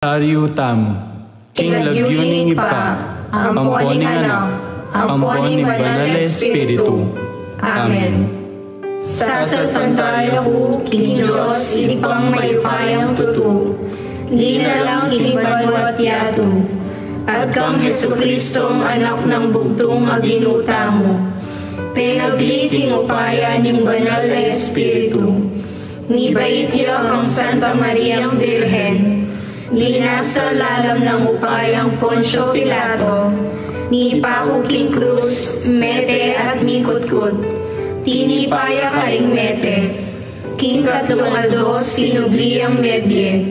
Sariutam, King Lagyuning Ipa, Amponing Anak, Amponing Banal na Espiritu. Amen. Sasalpantay ako, King Diyos, ipang mayupayang tutu, linalang kinibanwat yato, at kang Jesucristong anak ng bugtong aginuta mo, penagliking upaya ning banal na Espiritu, ni baitya kang Santa Mariang Birhen, ni nasa lalam ng upayang Poncio Pilato, ni ipako king krus, mete at mikutkut, tinipaya karing mete, king katlungaldo sinubliang medye,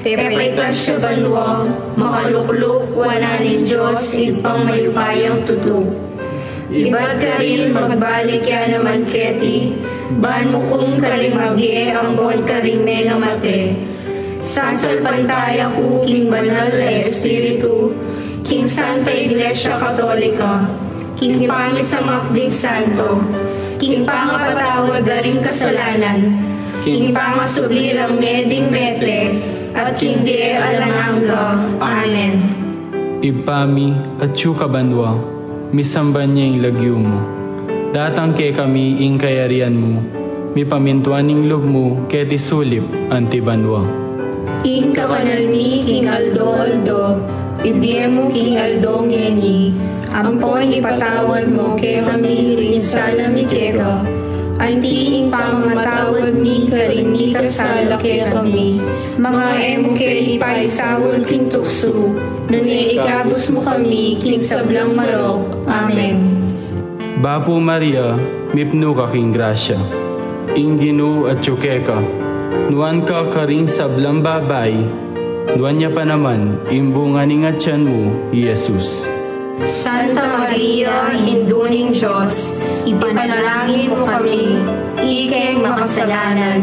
pepaitas siya banwa, makalukluk, wananin Diyos, ipang mayupayang tutu. Iba't ka rin magbalik ya naman keti, ban mo kung karing magye, ang bon karing mega mate, sasalpantay ako, King Banal na Espiritu, King Santa Iglesia Katolika, King Pangisamakdig Santo, King Pangapatawad daring kasalanan, King Pangasubirang meding mete, at King Die Alananga. Amen. Ipami at Chukabanwa, misamban niya yung lagyo mo. Datang ke kami ing kayarian mo, mi pamintuaning loob mo, keti sulip antibanwa. King kakanalmi, King Aldo, ibigay mo King Aldo ngeni, ampon ipatawad mo kaya kami rin sana mi keka, antiing pamamatawad mi karin mi kasala kaya kami, mga emo kaya ipaisawad King tukso, nunye ikabos mo kami King sablang marok. Amen. Bapo Maria, mipno ka King Gracia, inginu at chukeka, nuan ka karing sablang babay, nuan niya pa naman, imbunganing at tiyan mo, Jesus. Santa Maria, Induning Diyos, ipanalangin mo kami, ikeng makasalanan,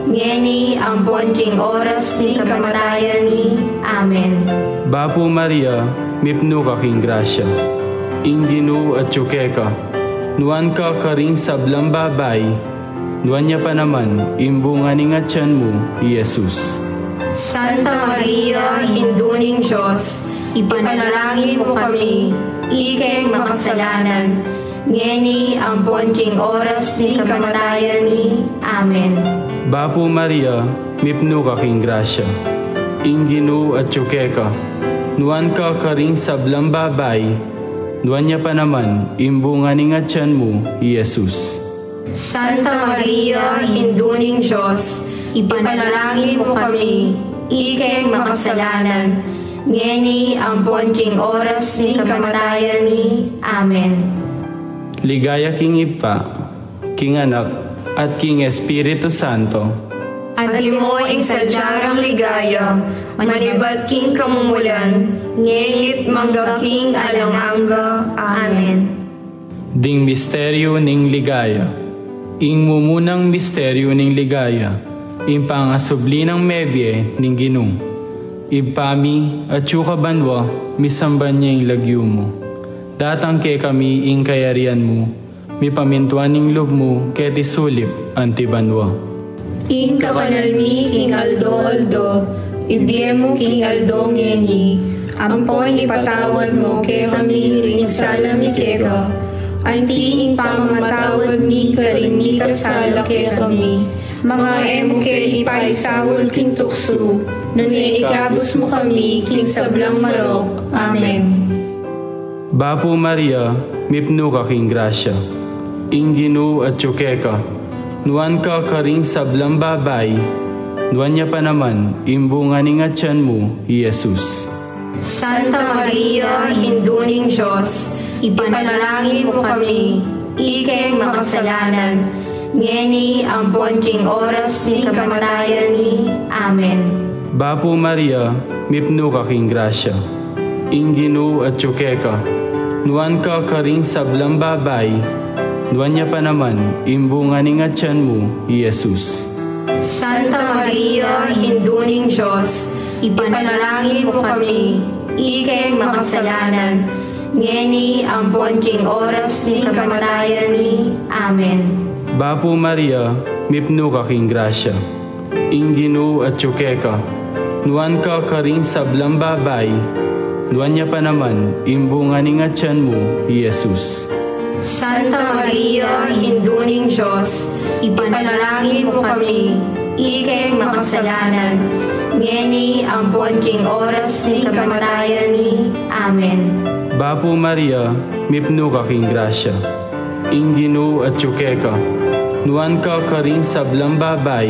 ngeni ang king oras ni kamatayan ni. Amen. Bapo Maria, mipno ka King Gracia, inginu at chukeka, nuan ka karing sablang babay, nuan niya pa naman, imbunganing at tiyan mo, Jesus. Santa Maria, Induning Diyos, ipanalangin mo kami, ikeng makasalanan, ngeni ang king oras ni kamatayan ni. Amen. Bapo Maria, mipno ka King Gracia, inginu at chukeka, nuan ka karing sablang babay, nuan niya pa naman, imbunganing at tiyan mo, Jesus. Santa Maria, Induning Diyos, ipanalangin mo kami, ikeng makasalanan, ngeni ang king oras ni kamatayan ni. Amen. Ligaya King Ipa, King Anak, at King Espiritu Santo. At imo ing sadyarang ligaya, manibat King kamumulan, ngengit manggaking alanganga. Amen. Ding misteryo ning ligaya. Ing mumunang misteryo ning ligaya, ing pangasubli ng mebye ning ginung. Ipami at Chukabanwa, misamban niya yung lagyo mo. Datang ke kami ing kayarian mo, mi pamintuan ning loob mo, keti sulip antibanwa. King kakanalmi, King Aldo, ibigay mo King Aldo ngeni, ampon ipatawad mo kaya kami rin sana mi keka, antiing pamamatawad mi karin mi kasala kaya kami, mga emo kaya ipaisawal King tukso, nunye ikabos mo kami King sablang marok. Amen. Bapo Maria, mipno ka King Gracia, inginu at chukeka, nuan ka karing sablang babay, nuan niya pa naman, imbunganing at tiyan mo, Jesus. Santa Maria, Induning Diyos, ipanalangin mo kami, ikeng makasalanan, ngeni ang king oras ni kamatayan ni. Amen. Bapo Maria, mipno ka King Gracia, inginu at chukeka, nuan ka karing sablang babay, nuan niya pa naman, imbunganing at tiyan mo, Jesus. Santa Maria, Induning Diyos, ipanalangin mo kami, ikeng makasalanan, ngeni ang king oras ni kamatayan ni. Amen. Bapo Maria, mipno ka King Gracia, inginu at chukeka, nuan ka karing sablang babay, nuan niya pa naman, imbunga ni nga tiyan mo, Jesus. Santa Maria, Induning Diyos, ipanalangin mo kami, ikeng makasalanan, ngeni ampon king oras ni kamatayan ni. Amen. Bapo Maria, mipno ka king grasya, inginu at tsukeka, nuan ka karing sablang babay,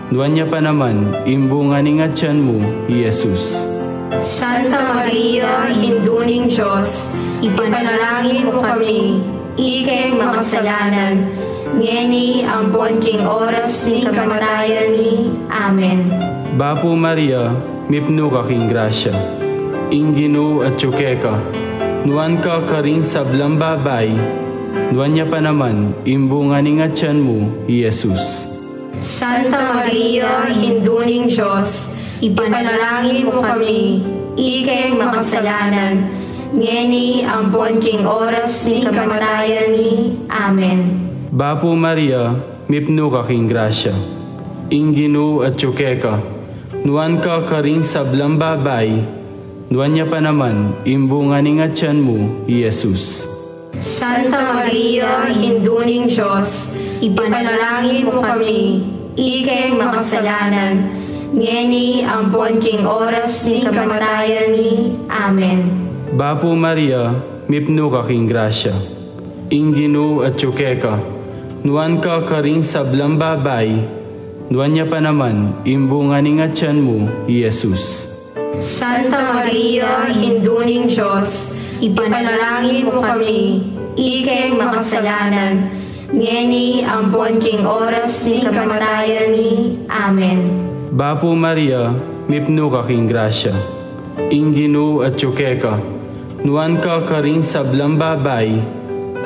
nuan niya pa naman, imbunga ni nga tiyan mo, Jesus. Santa Maria, Induning Diyos, ipanalangin mo kami, ikeng makasalanan, ngeni ampon king oras ni kamatayan ni. Amen. Bapo Maria, mipno ka king grasya, inginu at tsukeka, nuan ka karing sablang babay, nuan niya pa naman, imbunga ni nga tiyan mo, Jesus. Santa Maria, Induning Diyos, ipanalangin mo kami, ikeng makasalanan, ngeni ampon king oras ni kamatayan ni. Amen. Bapo Maria, mipno ka king grasya, inginu at tsukeka, nuan ka karing sablang babay, nuan niya pa naman, imbunga ni nga tiyan mo, Jesus. Santa Maria, Induning Diyos, ipanalangin mo kami, ikeng makasalanan, ngeni ampon king oras ni kamatayan ni. Amen. Bapo Maria, mipno ka king grasya, inginu at tsukeka, nuan ka karing sablang babay, nuan niya pa naman, imbunga ni nga tiyan mo, Jesus. Santa Maria, Induning Diyos, ipanalangin mo kami, ikeng makasalanan, ngeni ampon king oras ni kamatayan ni. Amen. Bapo Maria, mipno ka king grasya, inginu at tsukeka, nuan ka karing sablang babay,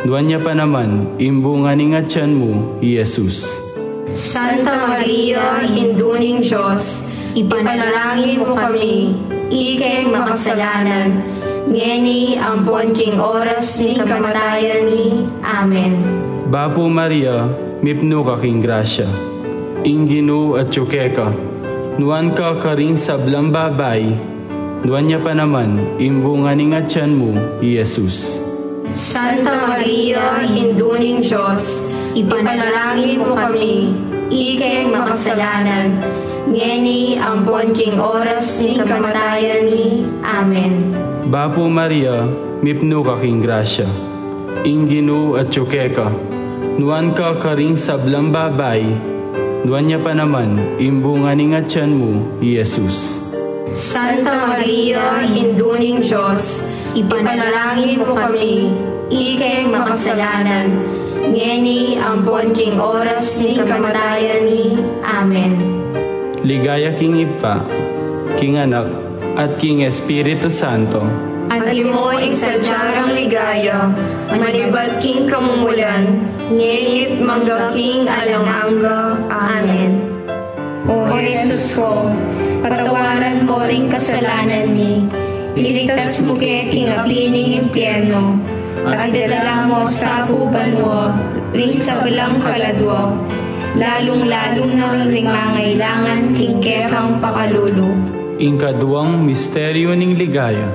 nuan niya pa naman, imbunga ni nga tiyan mo, Jesus. Santa Maria, Induning Diyos, ipanalangin mo kami, ikeng makasalanan, ngeni ampon king oras ni kamatayan ni. Amen. Bapo Maria, mipno ka king grasya, inginu at tsukeka, nuan ka karing sablang babay, nuan niya pa naman, imbunga ni nga tiyan mo, Jesus. Santa Maria, Induning Diyos, ipanalangin mo kami, ikeng makasalanan, ngeni ampon king oras ni kamatayan ni. Amen. Bapo Maria, mipno ka king grasya, inginu at tsukeka, nuan ka karing sablang babay, nuan niya pa naman, imbunga ni nga tiyan mo, Jesus. Santa Maria, Induning Diyos, ipanalangin mo kami, ikeng makasalanan, ngeni ampon king oras ni kamatayan ni. Amen. Ligaya king Ipa, king Anak, at king Espiritu Santo. At imo ing sadyarang ligaya, manibat king kamumulan, ngengit manggaking alang-angga. Amen. O Jesus ko, patawaran mo ring kasalanan mi, iligtas mo kay king apining impyerno, at idala mo sa kuban mo, ring sa balang kaladwa, lalong-lalong na ring mangailangan king kekang pakalulu. Ingkaduang misteryo ning ligaya,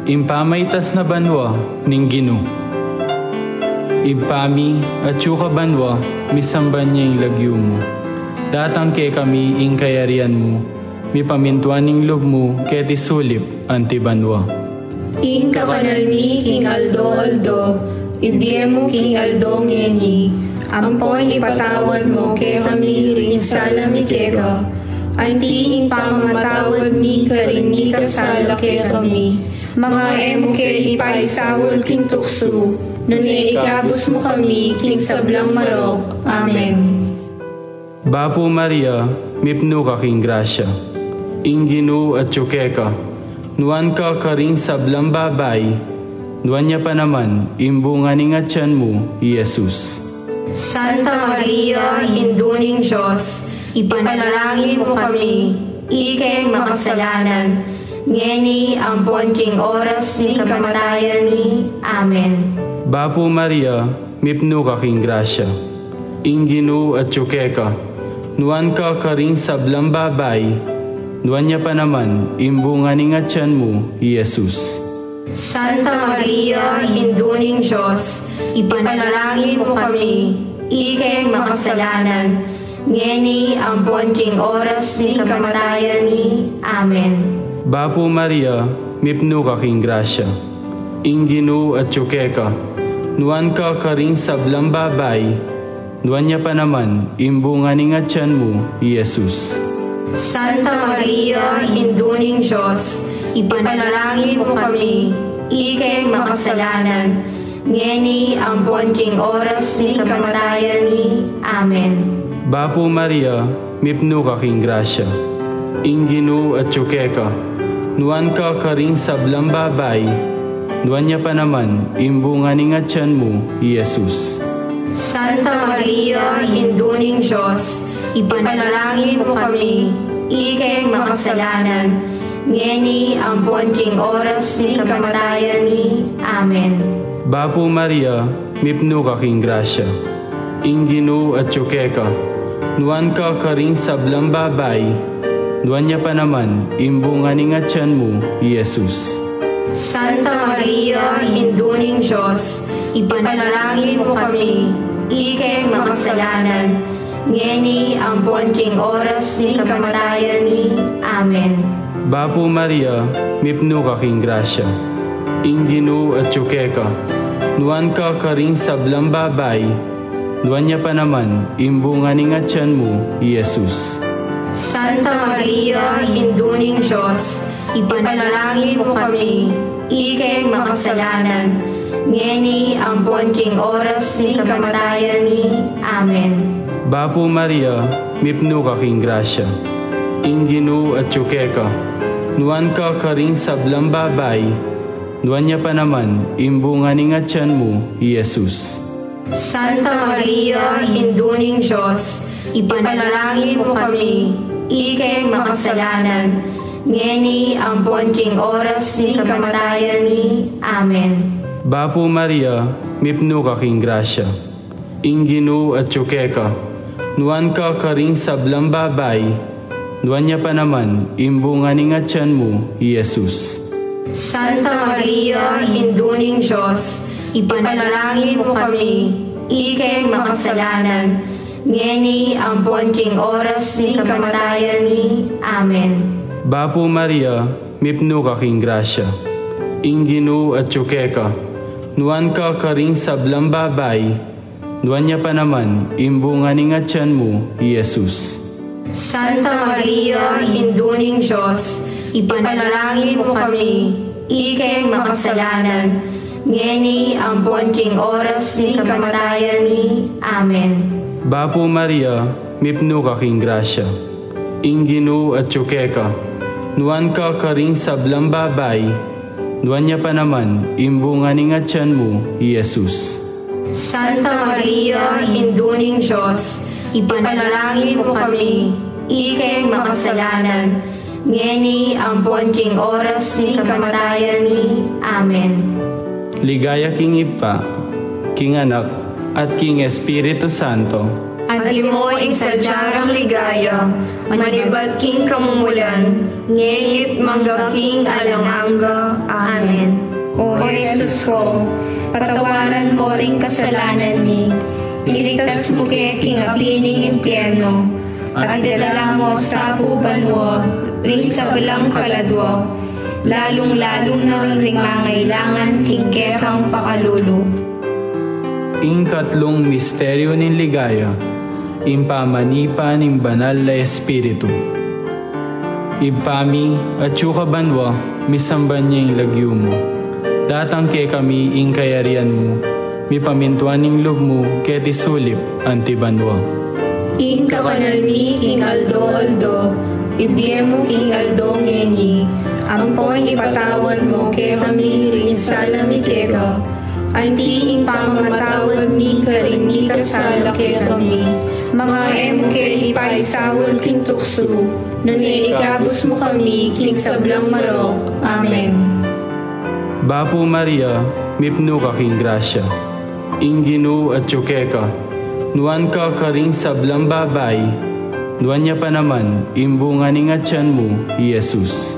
impamaytas na banwa ning Ginoo. Ipami at yuka banwa, misamban niya yung lagyo mo. Datang ke kami ing kayarian mo, mipamintuan ning lob mo, keti sulip anti banwa. Ing kakanalmi king aldo, ibigay mo king aldo ngeni, ampon ipatawad mo kay kami rin sa lamikera, anti ing pamamatawad mi karin mi kasala kay kami, mga emo kay ipaisawol king tukso, nuni ikabos mo kami king sablang marok. Amen. Bapo Maria, mipno ka king grasya, inginu at tsukeka, nuan ka karing sablang babay, nuan niya pa naman, imbunga ni nga tiyan mo, Jesus. Santa Maria, Induning Diyos, ipanalangin mo kami, ikeng makasalanan, ngeni ampon king oras ni kamatayan ni. Amen. Bapo Maria, mipno ka king grasya, inginu at tsukeka, nuan ka karing sablang babay, Duwan niya pa naman, imbunga ni nga tiyan mo, Jesus. Santa Maria, Induning Diyos, ipanalangin mo kami, ikay makasalanan, ngeni ampon king oras ni kamatayan ni. Amen. Bapo Maria, mipno ka king grasya. Inginu at tsukeka, nuan ka karing sablang babay, nuan niya pa naman, imbunga ni nga tiyan mo, Jesus. Santa Maria, Induning Diyos, ipanalangin mo kami, ikay makasalanan, ngeni ampon king oras ni kamatayan ni. Amen. Bapo Maria, mipno ka king grasya. Inginu at tsukeka, nuan ka karing sablang babay, nuan niya pa naman, imbunga ni nga tiyan mo, Jesus. Santa Maria, Induning Diyos, ipanalangin mo kami, ikay makasalanan, ngeni ampon king oras ni kamatayan ni. Amen. Bapo Maria, mipno ka king grasya. Inginu at tsukeka, nuan ka karing sablang babay, nuan niya pa naman, imbunga ni nga tiyan mo, Jesus. Santa Maria, Induning Diyos, ipanalangin mo kami, ikay makasalanan, ngeni ampon king oras ni kamatayan ni. Amen. Bapo Maria, mipno ka king grasya. Inginu at tsukeka, nuan ka karing sablang babay, nuan niya pa naman, imbunga ni nga tiyan mo, Jesus. Santa Maria, Induning Diyos, ipanalangin mo kami, ikay makasalanan, ngeni ampon king oras ni kamatayan ni. Amen. Bapo Maria, mipno ka king grasya. Inginu at tsukeka, nuan ka karing sablang babay, nuan niya pa naman, imbunga ni nga tiyan mo, Jesus. Santa Maria, Induning Diyos, ipanalangin mo kami, ikay makasalanan, ngeni ampon king oras ni kamatayan ni. Amen. Bapo Maria, mipno ka king grasya. Inginu at tsukeka, nuan ka karing sablang babay, nuan niya pa naman, imbunga ni nga tiyan mo, Jesus. Santa Maria, Induning Diyos, ipanalangin mo kami, ikay makasalanan, ngeni ampon king oras ni kamatayan ni. Amen. Bapo Maria, mipno ka king grasya. Inginu at tsukeka, nuan ka karing sablang babay, nuan niya pa naman, imbunga ni nga tiyan mo, Jesus. Santa Maria, Induning Diyos, ipanalangin mo kami, ikay makasalanan, ngeni ampon king oras ni kamatayan ni. Amen. Bapo Maria, mipno ka king grasya. Inginu at tsukeka, nuan ka karing sablang babay, nuan niya pa naman, imbunga ni nga tiyan mo, Jesus. Santa Maria, Induning Diyos, ipanalangin mo kami, ikay makasalanan, ngeni ampon king oras ni kamatayan ni. Amen. Ligaya king Ipa, king Anak, at king Espiritu Santo. At imo ing sadyarang ligaya, manibat king kamumulan, ngengit mangga king alanganga. Amen. O Jesus ko, patawaran mo ring kasalanan mi, iligtas mo kay king apining impyerno, at idala mo sa kuban mo, ring sa walang kaladwa, lalong-lalo na ring mangailangan king kekang pakalulu. Ing katlong misteryo ning ligaya, impamanipan ning banal na Espiritu. Ipami at banwa, misamban niya ing lagyo mo. Datang ke kami ing kayarian mo, mipamintuan ning loob mo, ket isulip antibanwa. Ing kakanalmi king aldo, ibigay mo king aldo ngeni, ampon ipatawan mo ke kami rin sa lamikeka, anti ing pamamatawad mi karin mi kasala ke kami, mga emo ke ipaisawal king tukso, nung ikabos mo kami king sablang marok. Amen. Bapo Maria, mipno ka king grasya. Inginu at tsukeka, nuan ka karing sablang babay, Duwan niya pa naman, imbunga ni nga tiyan mo, Jesus.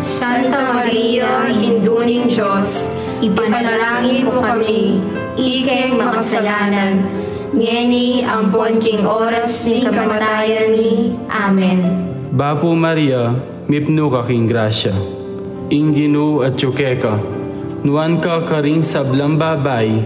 Santa Maria, Induning Diyos, ipanalangin mo kami, ikeng makasalanan, ngeni ampon king oras ni kamatayan ni. Amen. Bapo Maria, mipno ka king grasya. Inginu at tsukeka, nuan ka karing sablang babay,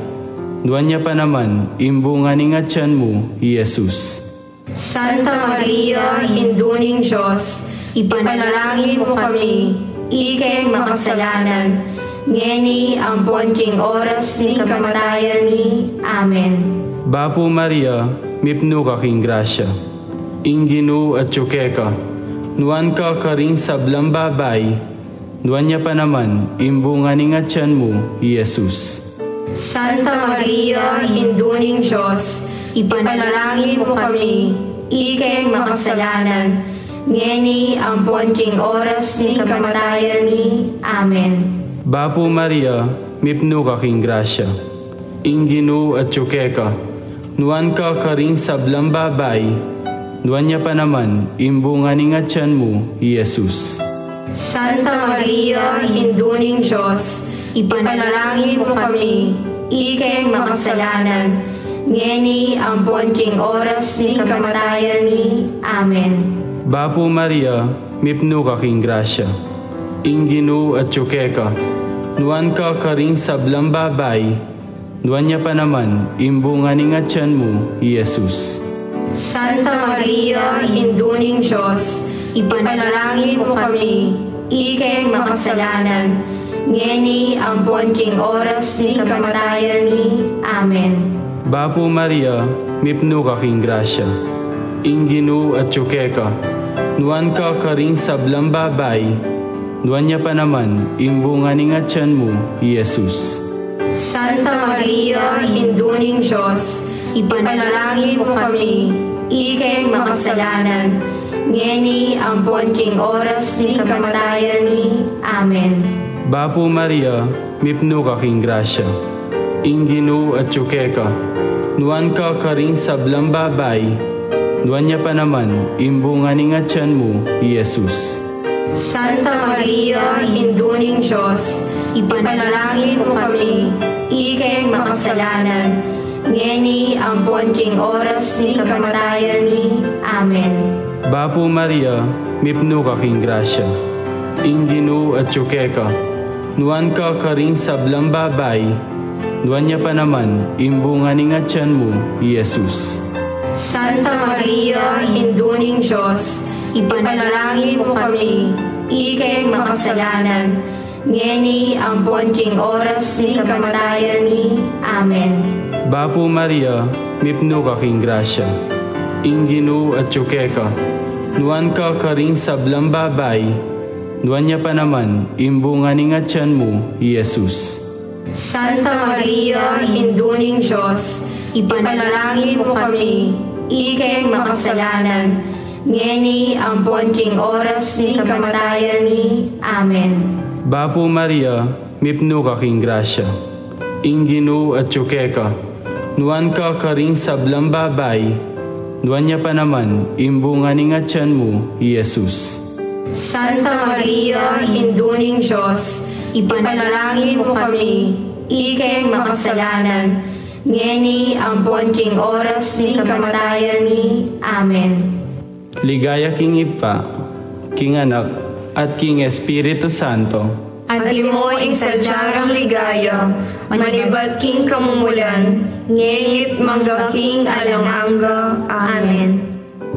duwan niya pa naman, imbunga ni nga tiyan mo, Jesus. Santa Maria, Induning Diyos, ipanalangin mo kami, ikeng makasalanan, ngeni ampon king oras ni kamatayan ni. Amen. Bapo Maria, mipno ka king grasya. Inginu at tsukeka, nuan ka karing sablang babay, duwan niya pa naman, imbunga ni nga tiyan mo, Jesus. Santa Maria, Induning Diyos, ipanalangin mo kami, ikeng makasalanan, ngeni ampon king oras ni kamatayan ni. Amen. Bapo Maria, mipno ka king grasya. Inginu at tsukeka, nuan ka karing sablang babay, duwan niya pa naman, imbunga ni nga tiyan mo, Jesus. Santa Maria, Induning Diyos, ipanalangin mo kami, ikeng makasalanan, ngeni ampon king oras ni kamatayan ni. Amen. Bapo Maria, mipno ka king grasya. Inginu at tsukeka, nuan ka karing sablang babay, duwan niya pa naman, imbunga ni nga tiyan mo, Jesus. Santa Maria, Induning Diyos, ipanalangin mo kami, ikeng makasalanan, ngeni ampon king oras ni kamatayan ni. Amen. Bapo Maria, mipno ka king grasya. Inginu at tsukeka, nuan ka karing sablang babay, duwan niya pa naman, imbunga ni nga tiyan mo, Jesus. Santa Maria, Induning Diyos, ipanalangin mo kami, ikeng makasalanan, ngeni ampon king oras ni kamatayan ni. Amen. Bapo Maria, mipno ka king grasya. Inginu at tsukeka, nuan ka karing sablang babay, duwan niya pa naman, imbunga ni nga tiyan mo, Jesus. Santa Maria, Induning Diyos, ipanalangin mo kami, ikeng makasalanan, ngeni ampon king oras ni kamatayan ni. Amen. Bapo Maria, mipno ka king grasya. Inginu at tsukeka, nuan ka karing sablang babay, duwan niya pa naman, imbunga ni nga tiyan mo, Jesus. Santa Maria, Induning Diyos, ipanalangin mo kami, ikeng makasalanan, ngeni ampon king oras ni kamatayan ni. Amen. Bapo Maria, mipno ka king grasya. Inginu at tsukeka, nuan ka karing sablang babay, duwan niya pa naman, imbunga ni nga tiyan mo, Jesus. Santa Maria, Induning Diyos, ipanalangin mo kami, ikeng makasalanan, ngeni ampon king oras ni kamatayan ni. Amen. Bapo Maria, mipno ka king grasya. Inginu at tsukeka, nuan ka karing sablang babay, duwan niya pa naman, imbunga ni nga tiyan mo, Jesus. Santa Maria, Induning Diyos, ipanalangin mo kami, ikeng makasalanan, ngeni ampon king oras ni kamatayan ni. Amen. Ligaya king Ipa, king Anak, at king Espiritu Santo. Antimo ing sadyarang ligaya, manibat king kamumulan, ngengit manggaking alangangga. Amen.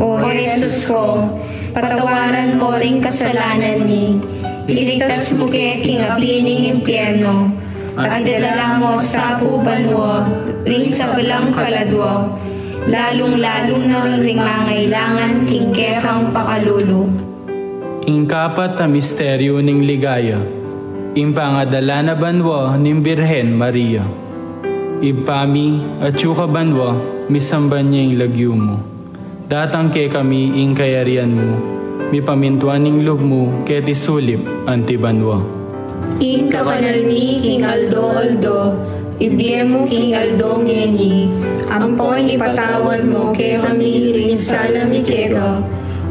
O Jesus ko, patawaran mo ring kasalanan mi, iligtas mo king apining impyerno, at idalala mo sa pubanwa, ring sa balang kaladwa, lalong-lalong na ring mangailangan king kekang pakalulu. Ingkapat na misteryo ning ligaya, impangadala na banwa ning Birhen Maria. Ipami at yuka banwa, misamban niya yung lagyo mo. Datang ke kami ing kayarian mo, mipamintuan ning loob mo, ket isulip anti banwa. In kakanalmi king aldo-aldo, ibiyen mo king aldong ngeni, ampon ipatawad mo kay kami rin sa lamikega,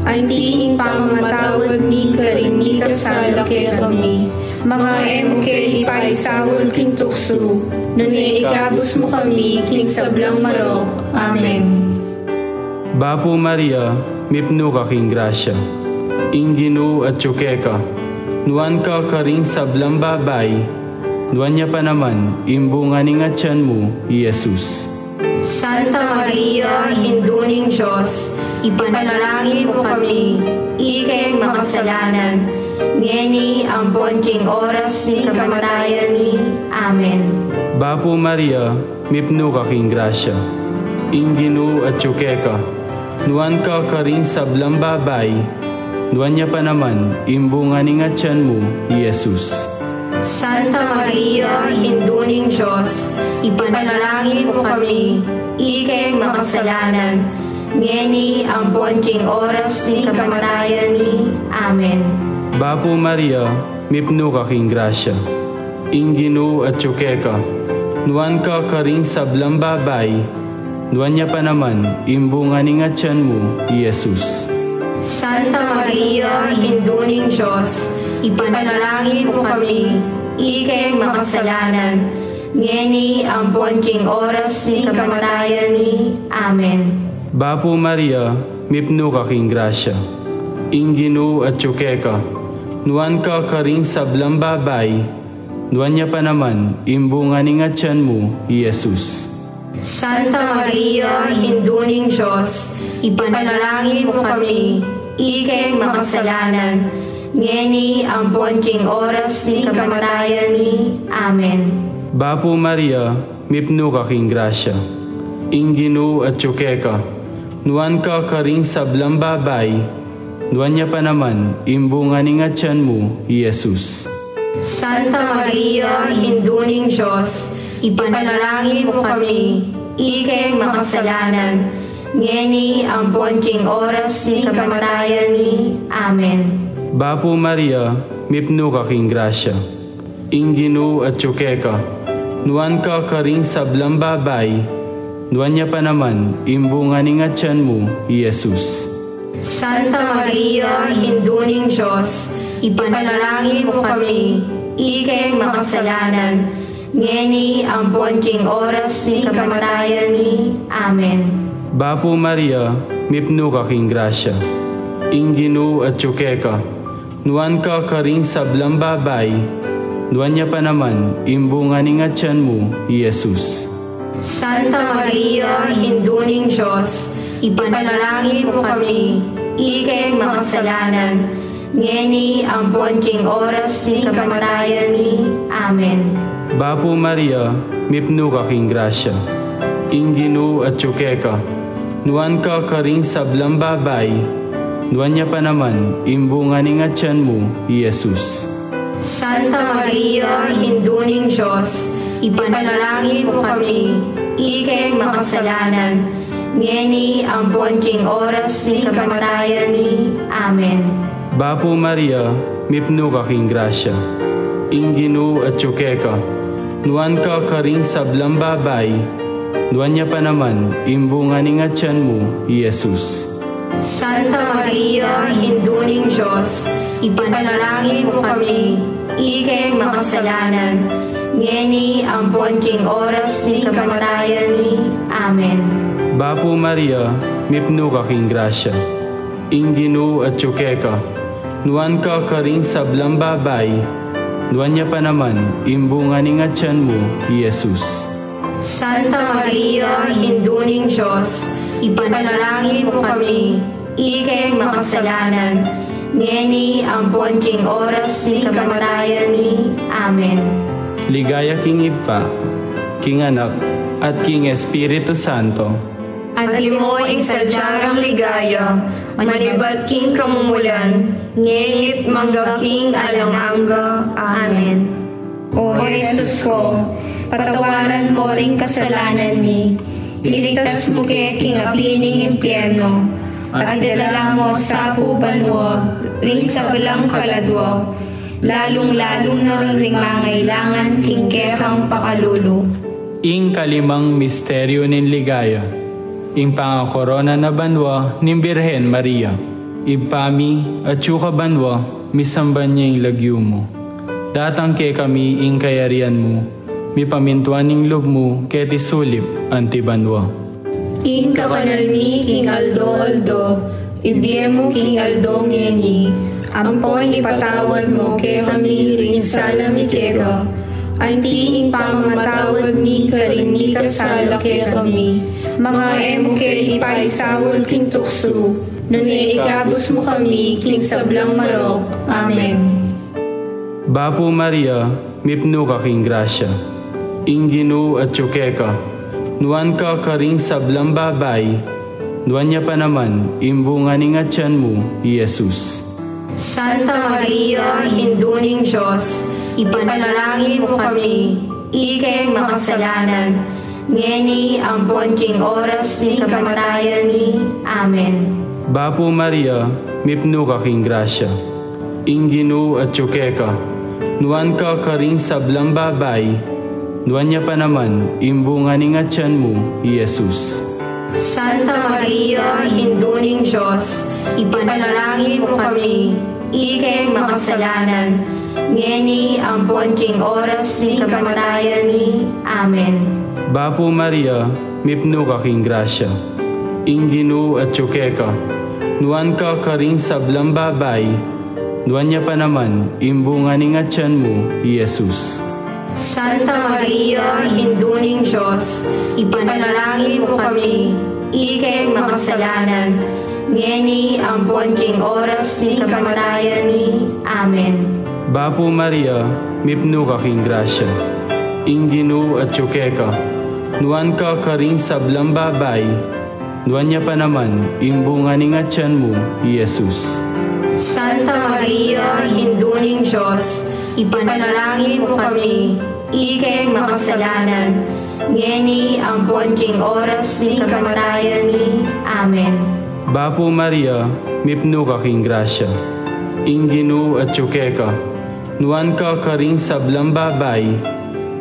antiing pamamatawad mi karin mi kasala kay kami, mga emo kay ipaisawon king tukso, nuni ikabus mo kami king sablang marok. Amen. Bapo Maria, mipno ka king grasya, inginu at tsukeka, nuan ka karing sablang babay, nuan niya pa naman, imbunga ni nga tiyan mo, Jesus. Santa Maria, Induning Diyos, ipanalangin mo kami, ikeng makasalanan, ngeni ampon king oras ni kamatayan ni. Amen. Bapo Maria, mipno ka king grasya, inginu at tsukeka, nuan ka karing sablang babay, nuan niya pa naman, imbunga ni nga tiyan mo, Jesus. Santa Maria, Induning Diyos, ipanalangin mo kami, ikeng makasalanan, ngeni ampon king oras ni kamatayan ni. Amen. Bapo Maria, mipno ka king grasya, inginu at tsukeka, nuan ka karing sablang babay, nuan niya pa naman, imbunga ni nga tiyan mo, Jesus. Santa Maria, Induning Diyos, ipanalangin mo kami, ikeng makasalanan, ngeni ampon king oras ni kamatayan ni. Amen. Bapo Maria, mipno ka king grasya, inginu at tsukeka, nuan ka karing sablang babay, nuan niya pa naman, imbunga ni nga tiyan mo, Jesus. Santa Maria, Induning Diyos, ipanalangin mo kami, ikeng makasalanan, ngeni ampon king oras ni kamatayan ni. Amen. Bapo Maria, mipno ka king grasya, inginu at tsukeka, nuan ka karing sablang babay, nuan niya pa naman, imbunga ni nga tiyan mo, Jesus. Santa Maria, Induning Diyos, ipanalangin mo kami, ikeng makasalanan, ngeni ampon king oras ni kamatayan ni. Amen. Bapo Maria, mipno ka king grasya, inginu at tsukeka, nuan ka karing sablang babay, nuan niya pa naman, imbunga ni nga tiyan mo, Jesus. Santa Maria, Induning Diyos, ipanalangin mo kami, ikeng makasalanan, ngeni ampon king oras ni kamatayan ni. Amen. Bapo Maria, mipno ka king grasya, inginu at tsukeka, nuan ka karing sablang babay, nuan niya pa naman, imbunga ni nga tiyan mo, Jesus. Santa Maria, Induning Diyos, ipanalangin mo kami, ikeng makasalanan, ngeni ampon king oras ni kamatayan ni. Amen. Bapo Maria, mipno ka king grasya, inginu at tsukeka, nuan ka karing sablang babay, nuan niya pa naman, imbunga ni nga tiyan mo, Jesus. Santa Maria, Induning Diyos, ipanalangin mo kami, ikeng makasalanan, ngeni ampon king oras ni kamatayan ni. Amen. Bapo Maria, mipno ka king grasya, inginu at tsukeka, nuan ka karing sablang babay, nuan niya pa naman, imbunga ni nga tiyan mo, Jesus. Santa Maria, Induning Diyos, ipanalangin mo kami, ikeng makasalanan, ngeni ampon king oras ni kamatayan ni. Amen. Bapo Maria, mipno ka king grasya, inginu at tsukeka, nuan ka karing sablang babay, nuan niya pa naman, imbunga ni nga tiyan mo, Jesus. Santa Maria, Induning Diyos, ipanalangin mo kami, ikeng makasalanan, ngeni ampon king oras ni kamatayan ni. Amen. Ligaya king Ipa, king Anak, at king Espiritu Santo. At imo ing sadyarang ligaya, manibat king kamumulan, ngengit mangga king alang-angga. Amen. O Jesus ko, patawaran mo ring kasalanan mi, iligtas mo kay king apining impyerno, at idalala mo sa pubanwa, ring sa balang kaladwa, lalong-lalo na ring mangailangan king kekang pakalulo. Ing kalimang misteryo nin ligaya, ing pangakorona na banwa nin Birhen Maria. Ipami at yuka banwa, misamban niya ing lagyo mo. Datang ke kami ing kayarian mo, mipamintuan ning loob mo, keti sulip anti banwa. Ing kakanalmi king aldo, ibigay mo king aldo ngeni, ampon ipatawad mo ke kami rin sala mi kega, anti ing pamamatawad mi karin mi kasala ke kami, mga emo ke ipaisawol king tukso, nung ikabos mo kami king sablang marok. Amen. Bapo Maria, mipno ka king grasya, ing Ginoo at yukeka, nuan ka karing sablang babay, nuan niya pa naman, imbunga ning atyan mo, Jesus. Santa Maria, Induning Diyos, ipanalangin mo kami, ikeng makasalanan, ngeni ampon king oras ni kamatayan ni. Amen. Bapo Maria, mipno ka king grasya, ing Ginoo at yukeka, nuan ka karing sablang babay, nuan niya pa naman, imbunga ning atyan mo, Jesus. Santa Maria, Induning Diyos, ipanalangin mo kami, ikeng makasalanan, ngeni ampon king oras ni kamatayan ni. Amen. Bapo Maria, mipno ka king grasya, ing Ginoo at yukeka, nuan ka karing sablang babay, nuan niya pa naman, imbunga ning atyan mo, Jesus. Santa Maria, Induning Diyos, ipanalangin mo kami, ikeng makasalanan, ngeni ampon king oras ni kamatayan ni. Amen. Bapo Maria, mipno ka king grasya, ing Ginoo at yukeka, nuan ka karing sablang babay, nuan niya pa naman, imbunga ning atyan mo, Jesus. Santa Maria, Induning Diyos, ipanalangin mo kami, ikeng makasalanan, ngeni ampon king oras ni kamatayan ni. Amen. Bapo Maria, mipno ka king grasya, ing Ginoo at yukeka, nuan ka karing sablang babay,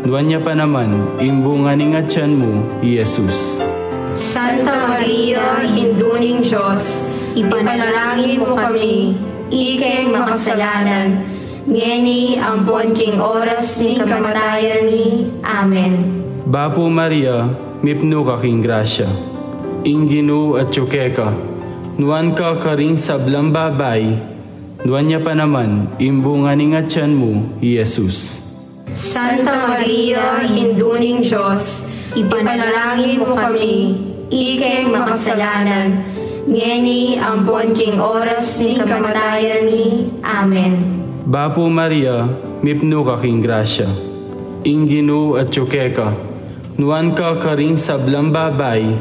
nuan niya pa naman, imbunga ning atyan mo, Jesus. Santa Maria, Induning Diyos, ipanalangin mo kami, ikeng makasalanan, ngeni ampon king oras ni kamatayan ni. Amen. Bapo Maria, mipno ka king grasya, ing Ginoo at yukeka, nuan ka karing sablang babay, nuan niya pa naman, imbunga ning atyan mo, Jesus. Santa Maria, Induning Diyos, ipanalangin mo kami, ikeng makasalanan, ngeni ampon king oras ni kamatayan ni. Amen. Bapo Maria, mipno ka king grasya, ing Ginoo at yukeka, nuan ka karing sablang babay,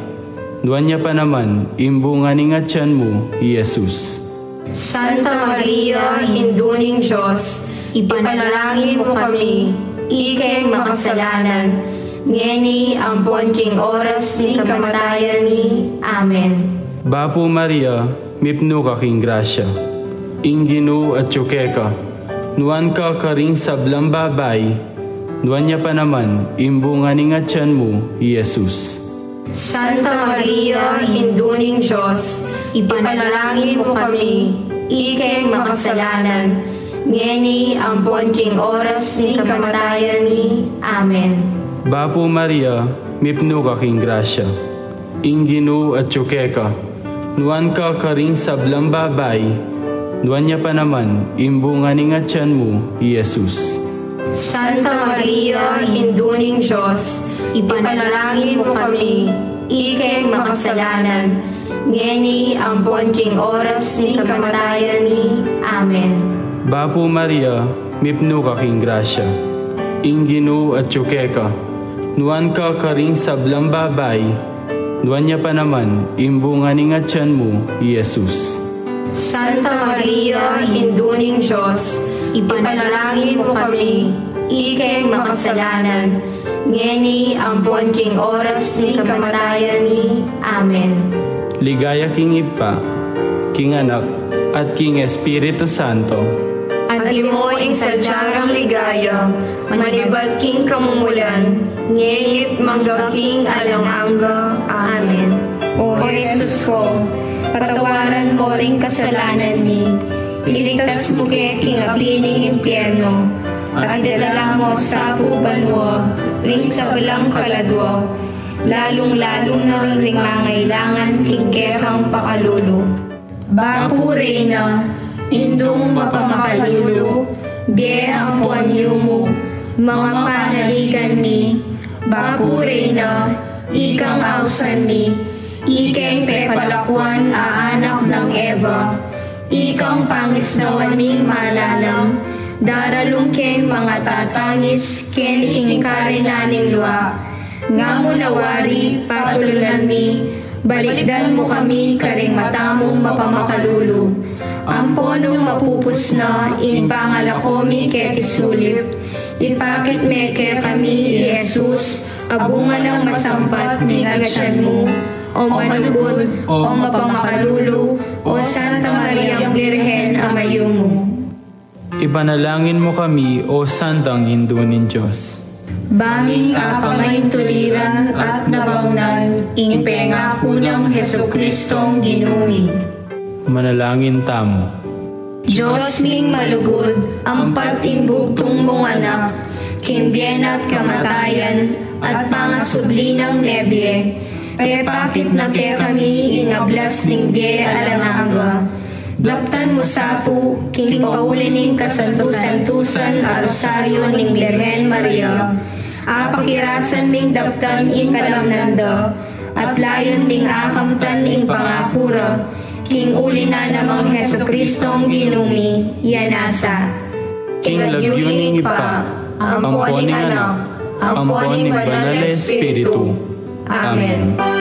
nuan niya pa naman, imbunga ning atyan mo, Jesus. Santa Maria, Induning Diyos, ipanalangin mo kami, ikeng makasalanan, ngeni ampon king oras ni kamatayan ni. Amen. Bapo Maria, mipno ka king grasya, ing Ginoo at yukeka, nuan ka karing sablang babay, nuan niya pa naman, imbunga ning atyan mo, Jesus. Santa Maria, Induning Diyos, ipanalangin mo kami, ikeng makasalanan, ngeni ampon king oras ni kamatayan ni. Amen. Bapo Maria, mipno ka king grasya, ing Ginoo at yukeka, nuan ka karing sablang babay, nuan niya pa naman, imbunga ning atyan mo, Jesus. Santa Maria, Induning Diyos, ipanalangin mo kami, ikeng makasalanan, ngeni ampon king oras ni kamatayan ni. Amen. Bapo Maria, mipno ka king grasya, ing Ginoo at yukeka, nuan ka karing sablang babay, nuan niya pa naman, imbunga ning atyan mo, Jesus. Santa Maria, Induning Diyos, ipanalangin mo kami, ikeng makasalanan, ngeni ampon king oras ni kamatayan ni. Amen. Ligaya king Ipa, king Anak, at king Espiritu Santo. At imo ing sadyarang ligaya, Manibat king kamumulan, ngengit manggagking alang-angga. Amen. O Jesus ko, patawaran mo ring kasalanan mi, iligtas mo king apining impyerno, at dalala mo sa banwa, ring sa balang kaladwa, lalong-lalo na ring mangailangan king kekang pakalulu. Bapure na, indong mapamakalulu, biye ang puanyo mo, mga panaligan mi. Bapure na, ikang ausan mi, ikeng pepalakwan aanak ng Eva, ikang pangisnawan ming malalang, daralong keng mga tatangis, ken king karinaning luwa, nga mo nawari, patulunan mi, balikdan mo kami karing matamong mapamakalulu. Ang ponong mapupus na, in pangalakomi ketisulit, ipakit meke kami, Jesus, abungan ng masampat ni ngasyan mo, o manugod, o mapamakalulu, o Santa Mariang Birhen, amayo mo. Ipanalangin mo kami, O Santang Indunin Diyos. Baming apangay tuliran at nabangnan, ingpenga kunang Hesukristong ginumi. Manalangin tamo. Diyos ming malugod, ang patimbugtong mong anak, kimbyen at kamatayan, at pangasubli ng nebye, pepakit na ke kami ingablas ning biye alanangga. Daptan mo sapo, king paulining kasantusan-tusan a rosaryo ning Birhen Maria, apakirasan ming daptan ing kalamnanda, at layon ming akamtan ing pangakura, king uli na namang Hesukristong ginumi, yanasa. King lagyuning ipa, ang poning anak, ang poning banal na Espiritu. Amen.